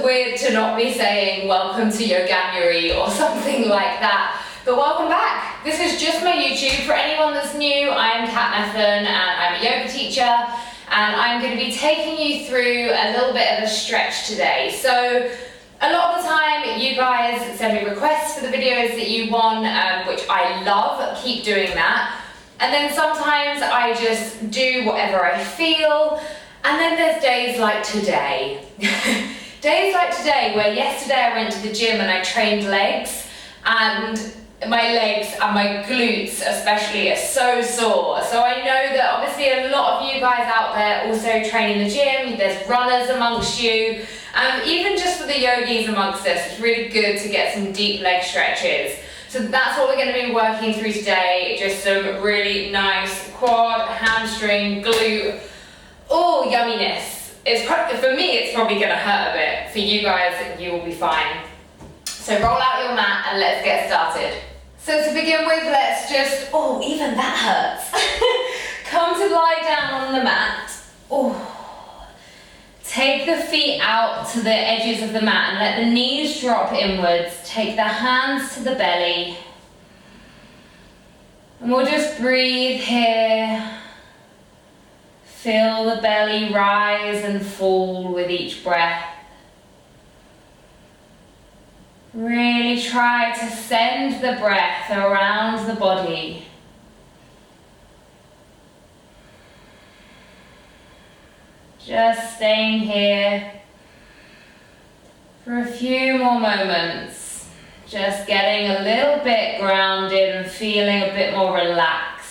weird to not be saying welcome to your January or something like that. But welcome back. This is just my YouTube. For anyone that's new, I am Meffan and I'm a yoga teacher, and I'm going to be taking you through a little bit of a stretch today. So a lot of the time you guys send me requests for the videos that you want, which I love. Keep doing that. And then sometimes I just do whatever I feel. And then there's days like today. Days like today, where yesterday I went to the gym and I trained legs, and my legs and my glutes especially are so sore. So I know that obviously a lot of you guys out there also train in the gym. There's runners amongst you. Even just for the yogis amongst us, it's really good to get some deep leg stretches. So that's what we're going to be working through today. Just some really nice quad, hamstring, glute, all yumminess. For me, it's probably going to hurt a bit. For you guys, you will be fine. So roll out your mat and let's get started. So to begin with, let's just, even that hurts. Come to lie down on the mat. Take the feet out to the edges of the mat and let the knees drop inwards. Take the hands to the belly. And we'll just breathe here. Feel the belly rise and fall with each breath. Really try to send the breath around the body. Just staying here for a few more moments. Just getting a little bit grounded and feeling a bit more relaxed.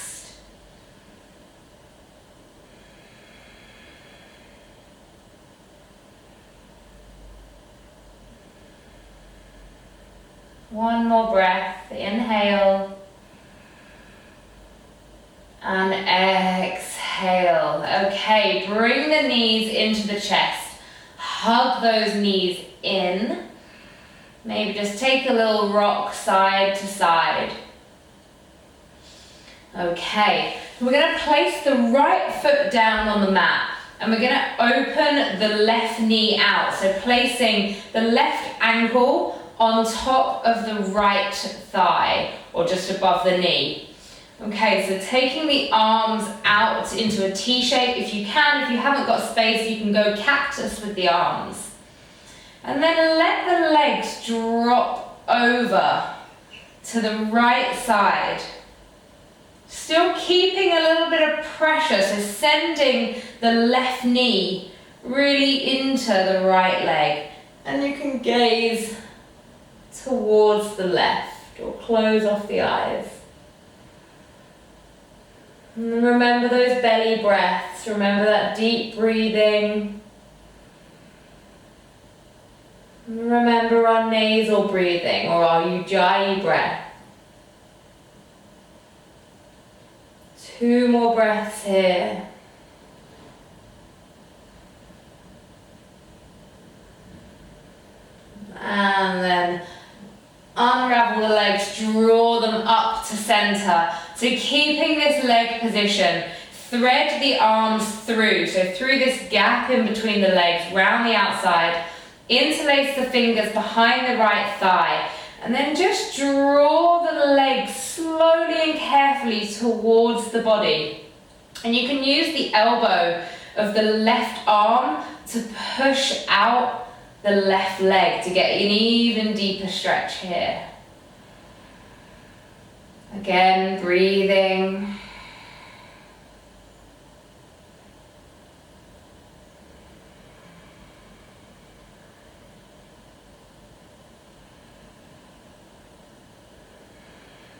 One more breath. Inhale. And exhale. Okay, bring the knees into the chest. Hug those knees in. Maybe just take a little rock side to side. Okay, we're going to place the right foot down on the mat. And we're going to open the left knee out. So placing the left ankle on top of the right thigh, or just above the knee. Okay, so taking the arms out into a T shape if you can. If you haven't got space, you can go cactus with the arms. And then let the legs drop over to the right side. Still keeping a little bit of pressure, so sending the left knee really into the right leg. And you can gaze towards the left or close off the eyes. And remember those belly breaths. Remember that deep breathing. And remember our nasal breathing or our ujjayi breath. 2 more breaths here. And then unravel the legs, draw them up to center. So keeping this leg position, thread the arms through. So through this gap in between the legs, round the outside, interlace the fingers behind the right thigh. And then just draw the legs slowly and carefully towards the body. And you can use the elbow of the left arm to push out the left leg to get an even deeper stretch here. Again, breathing.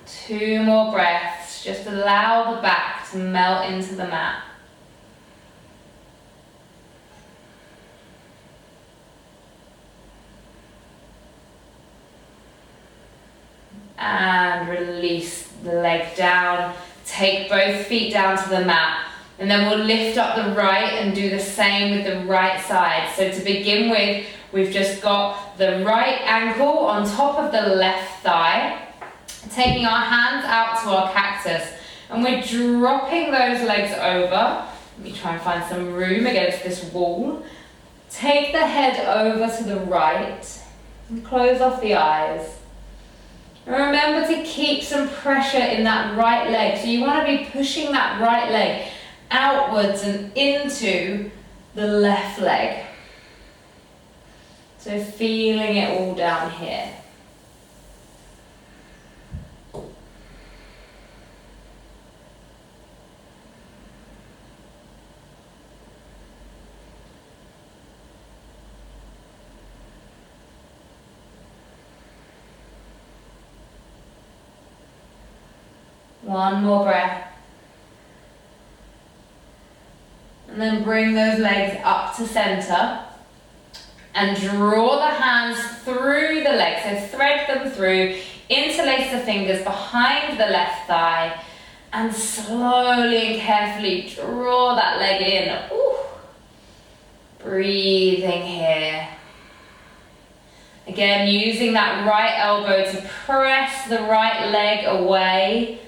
Two more breaths. Just allow the back to melt into the mat. And release the leg down. Take both feet down to the mat. And then we'll lift up the right and do the same with the right side. So to begin with, we've just got the right ankle on top of the left thigh. Taking our hands out to our cactus. And we're dropping those legs over. Let me try and find some room against this wall. Take the head over to the right and close off the eyes. And remember to keep some pressure in that right leg. So you want to be pushing that right leg outwards and into the left leg. So feeling it all down here. One more breath. And then bring those legs up to center. And draw the hands through the legs. So thread them through, interlace the fingers behind the left thigh. And slowly and carefully draw that leg in. Ooh. Breathing here. Again, using that right elbow to press the right leg away.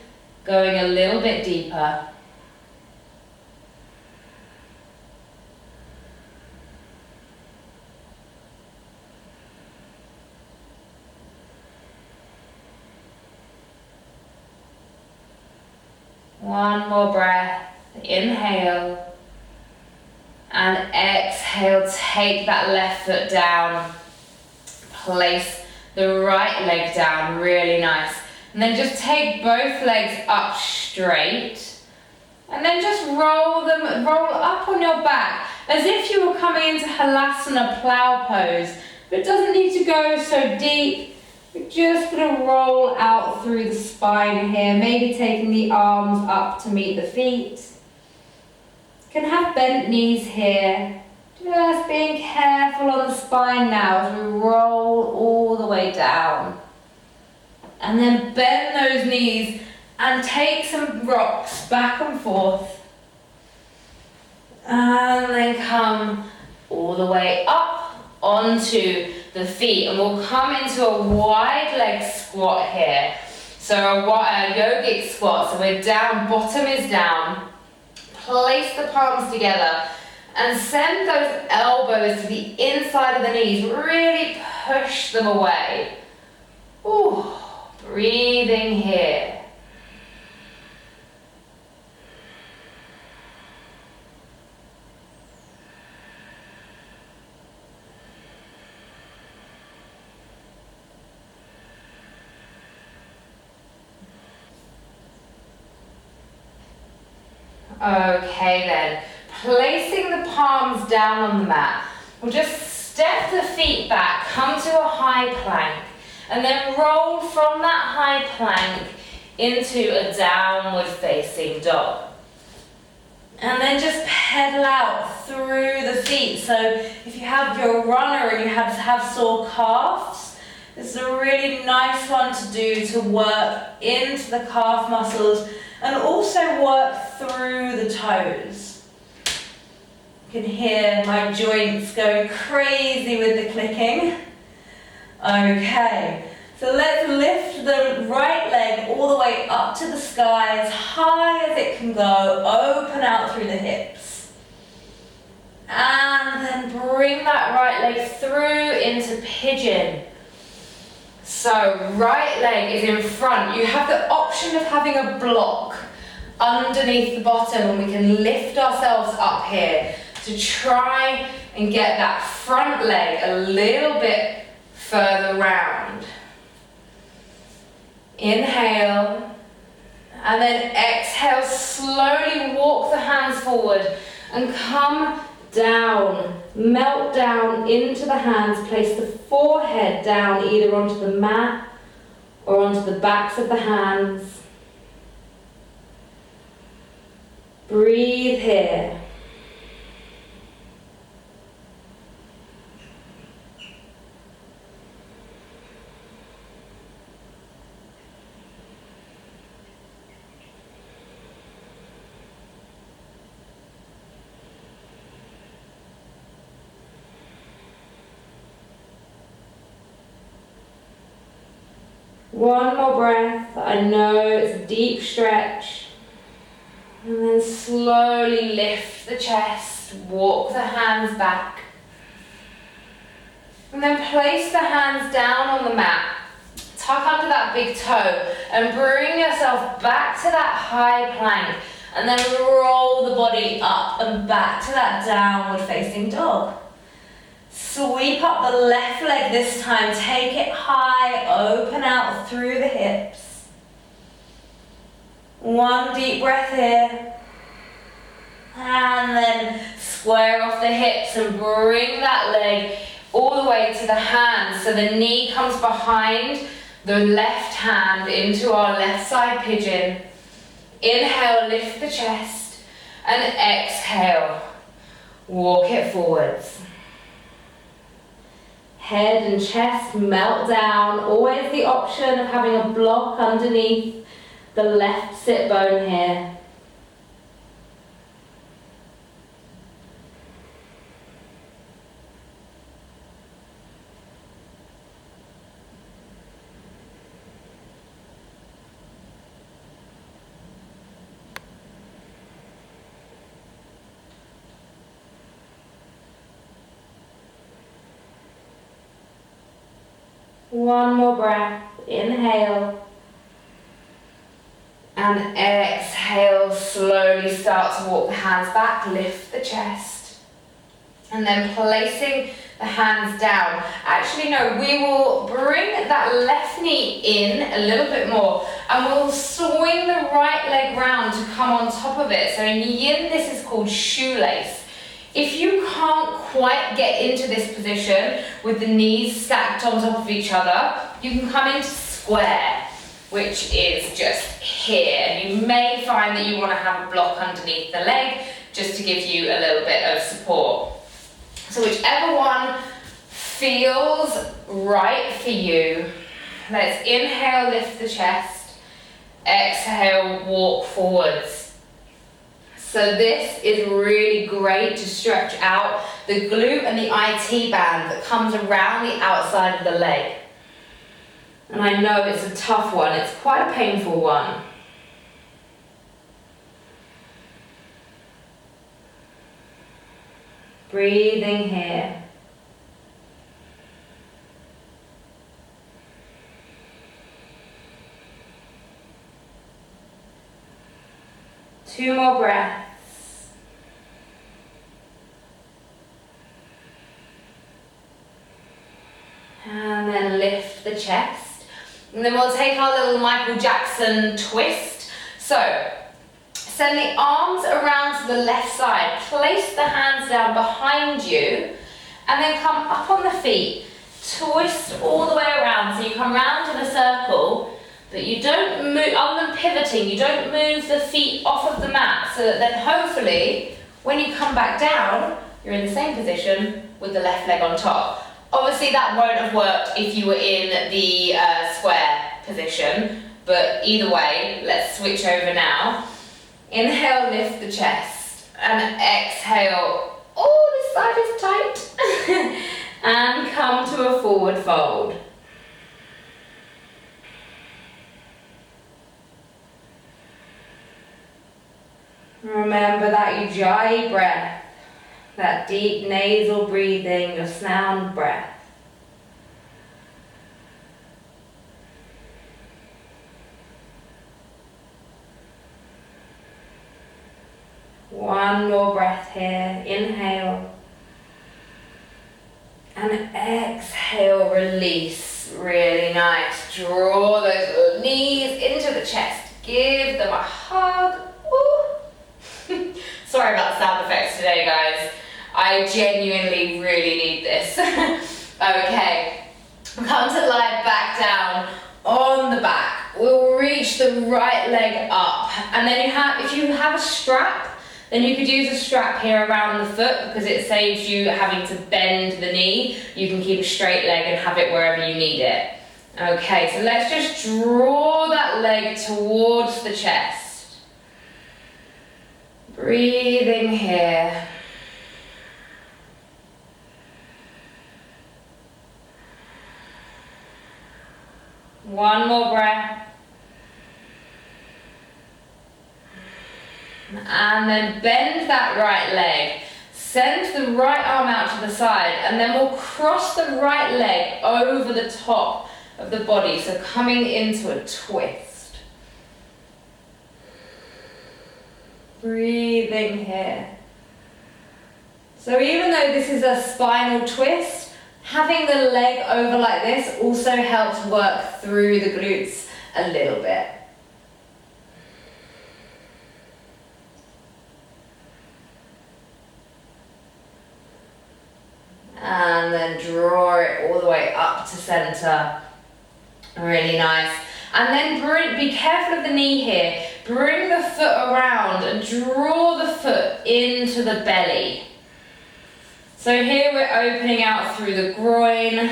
Going a little bit deeper. One more breath. Inhale. And exhale, take that left foot down. Place the right leg down, really nice. And then just take both legs up straight. And then just roll up on your back as if you were coming into Halasana plow pose. But it doesn't need to go so deep. We're just going to roll out through the spine here, maybe taking the arms up to meet the feet. You can have bent knees here. Just being careful on the spine now as we roll all the way down. And then bend those knees and take some rocks back and forth. And then come all the way up onto the feet. And we'll come into a wide leg squat here. So a yogic squat. So we're down, bottom is down. Place the palms together. And send those elbows to the inside of the knees. Really push them away. Ooh. Breathing here. Okay then, placing the palms down on the mat, we'll just step the feet back, come to a high plank. And then roll from that high plank into a downward facing dog. And then just pedal out through the feet. So if you have your runner and you have sore calves, this is a really nice one to do to work into the calf muscles and also work through the toes. You can hear my joints going crazy with the clicking. Okay, so let's lift the right leg all the way up to the sky, as high as it can go, open out through the hips. And then bring that right leg through into pigeon. So right leg is in front. You have the option of having a block underneath the bottom, and we can lift ourselves up here to try and get that front leg a little bit further round. Inhale, and then exhale, slowly walk the hands forward and come down, melt down into the hands, place the forehead down either onto the mat or onto the backs of the hands. Breathe here. One more breath. I know it's a deep stretch. And then slowly lift the chest, walk the hands back. And then place the hands down on the mat. Tuck under that big toe and bring yourself back to that high plank. And then roll the body up and back to that downward facing dog. Sweep up the left leg this time. Take it high, open out through the hips. One deep breath here. And then square off the hips and bring that leg all the way to the hands. So the knee comes behind the left hand into our left side pigeon. Inhale, lift the chest. And exhale, walk it forwards. Head and chest melt down. Always the option of having a block underneath the left sit bone here. One more breath. Inhale. And exhale. Slowly start to walk the hands back. Lift the chest. And then placing the hands down. Actually, no, we will bring that left knee in a little bit more. And we'll swing the right leg round to come on top of it. So in yin, this is called shoelace. If you can't quite get into this position with the knees stacked on top of each other, you can come into square, which is just here. And you may find that you want to have a block underneath the leg just to give you a little bit of support. So whichever one feels right for you. Let's inhale, lift the chest. Exhale, walk forwards. So this is really great to stretch out the glute and the IT band that comes around the outside of the leg. And I know it's a tough one, it's quite a painful one. Breathing here. Two more breaths. And then lift the chest. And then we'll take our little Michael Jackson twist. So, send the arms around to the left side. Place the hands down behind you. And then come up on the feet. Twist all the way around. So you come round in a circle. But you don't move, other than pivoting, you don't move the feet off of the mat, so that then hopefully, when you come back down, you're in the same position with the left leg on top. Obviously that won't have worked if you were in the square position, but either way, let's switch over now. Inhale, lift the chest, and exhale, oh, this side is tight, and come to a forward fold. Remember that Ujjayi breath, that deep nasal breathing, your sound breath. One more breath here, inhale. And exhale, release, really nice. Draw those knees into the chest, give them a hug. Ooh. Sorry about the sound effects today, guys. I genuinely really need this. Okay, come to lie back down on the back. We'll reach the right leg up. And then if you have a strap, then you could use a strap here around the foot because it saves you having to bend the knee. You can keep a straight leg and have it wherever you need it. Okay, so let's just draw that leg towards the chest. Breathing here. One more breath. And then bend that right leg. Send the right arm out to the side, and then we'll cross the right leg over the top of the body, so coming into a twist. Breathing here. So even though this is a spinal twist, having the leg over like this also helps work through the glutes a little bit. And then draw it all the way up to center. Really nice. And then be careful of the knee here. Bring the foot around and draw the foot into the belly. So here we're opening out through the groin,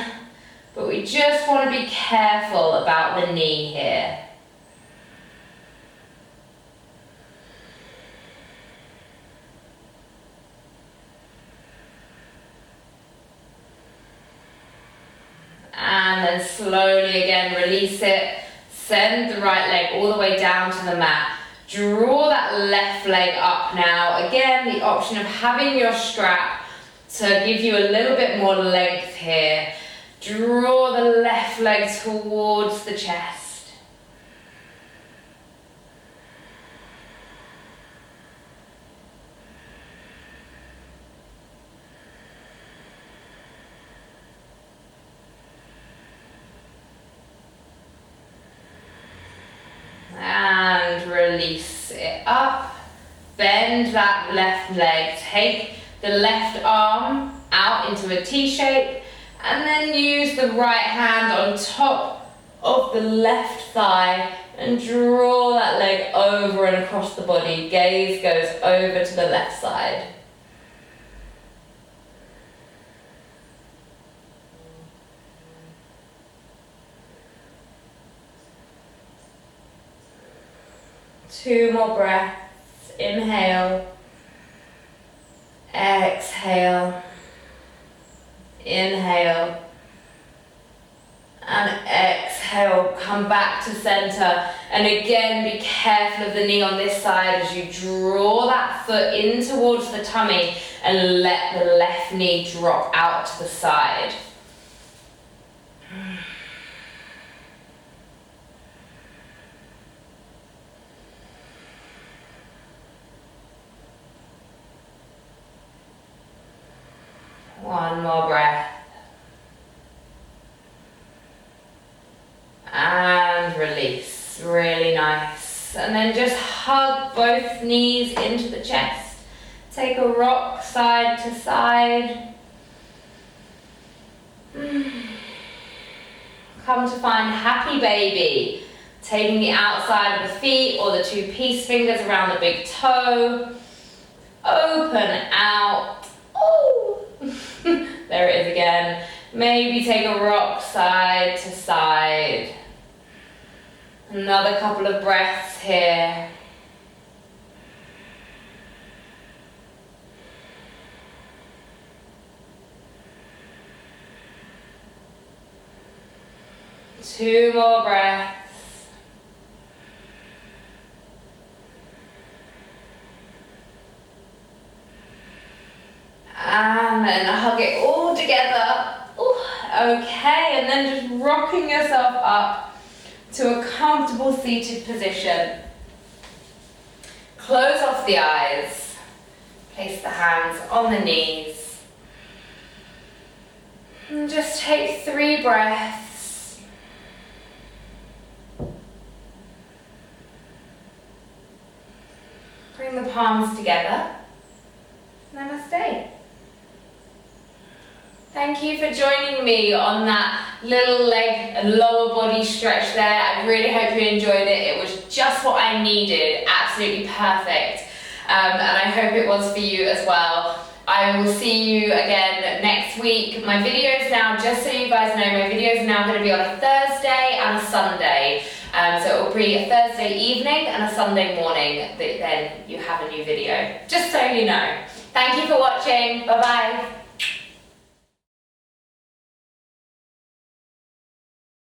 but we just want to be careful about the knee here. And then slowly again release it. Send the right leg all the way down to the mat. Draw that left leg up now. Again, the option of having your strap to give you a little bit more length here. Draw the left leg towards the chest. And release it up. Bend that left leg. Take the left arm out into a T shape, and then use the right hand on top of the left thigh and draw that leg over and across the body. Gaze goes over to the left side. Two more breaths. Inhale. Exhale. Inhale. And exhale. Come back to center. And again, be careful of the knee on this side as you draw that foot in towards the tummy and let the left knee drop out to the side. One more breath. And release. Really nice. And then just hug both knees into the chest. Take a rock side to side. Come to find happy baby. Taking the outside of the feet or the two peace fingers around the big toe. Open out. Oh. There it is again. Maybe take a rock side to side. Another couple of breaths here. Two more breaths. And then hug it all together. Ooh, okay, and then just rocking yourself up to a comfortable seated position. Close off the eyes. Place the hands on the knees. And just take 3 breaths. Bring the palms together. Namaste. Thank you for joining me on that little leg and lower body stretch there. I really hope you enjoyed it. It was just what I needed, absolutely perfect. And I hope it was for you as well. I will see you again next week. My videos now, just so you guys know, my videos are now going to be on a Thursday and a Sunday. So it will be a Thursday evening and a Sunday morning that then you have a new video. Just so you know. Thank you for watching. Bye bye.